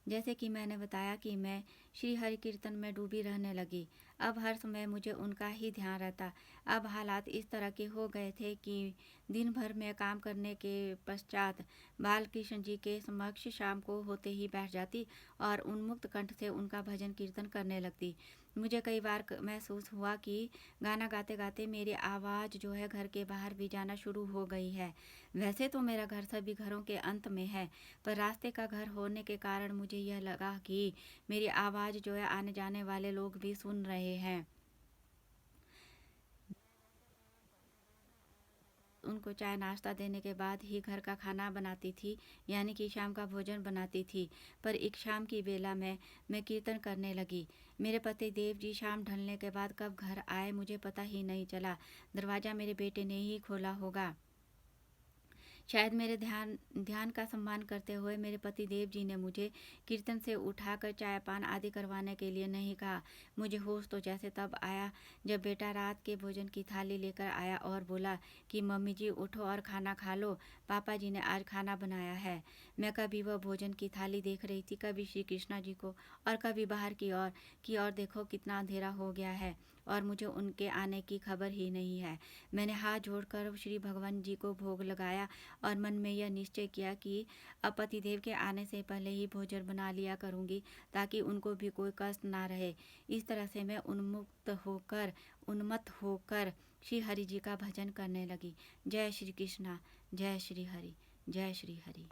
जैसे कि मैंने बताया कि मैं श्री हरि कीर्तन में डूबी रहने लगी। अब हर समय मुझे उनका ही ध्यान रहता। अब हालात इस तरह के हो गए थे कि दिन भर में काम करने के पश्चात बालकृष्ण जी के समक्ष शाम को होते ही बैठ जाती और उन्मुक्त कंठ से उनका भजन कीर्तन करने लगती। मुझे कई बार महसूस हुआ कि गाना गाते गाते मेरी आवाज़ जो है घर के बाहर भी जाना शुरू हो गई है। वैसे तो मेरा घर सभी घरों के अंत में है, पर रास्ते का घर होने के कारण मुझे यह लगा कि मेरी आवाज़ जो है आने जाने वाले लोग भी सुन रहे हैं। उनको चाय नाश्ता देने के बाद ही घर का खाना बनाती थी, यानी कि शाम का भोजन बनाती थी। पर एक शाम की बेला में मैं कीर्तन करने लगी। मेरे पति देव जी शाम ढलने के बाद कब घर आए मुझे पता ही नहीं चला। दरवाज़ा मेरे बेटे ने ही खोला होगा। शायद मेरे ध्यान ध्यान का सम्मान करते हुए मेरे पति देव जी ने मुझे कीर्तन से उठाकर चाय पान आदि करवाने के लिए नहीं कहा। मुझे होश तो जैसे तब आया जब बेटा रात के भोजन की थाली लेकर आया और बोला कि मम्मी जी उठो और खाना खा लो, पापा जी ने आज खाना बनाया है। मैं कभी वह भोजन की थाली देख रही थी, कभी श्री कृष्णा जी को और कभी बाहर की ओर देखो कितना अंधेरा हो गया है और मुझे उनके आने की खबर ही नहीं है। मैंने हाथ जोड़कर श्री भगवान जी को भोग लगाया और मन में यह निश्चय किया कि अब पतिदेव के आने से पहले ही भोजन बना लिया करूँगी ताकि उनको भी कोई कष्ट ना रहे। इस तरह से मैं उन्मत्त होकर श्री हरि जी का भजन करने लगी। जय श्री कृष्णा, जय श्री हरि, जय श्री हरि।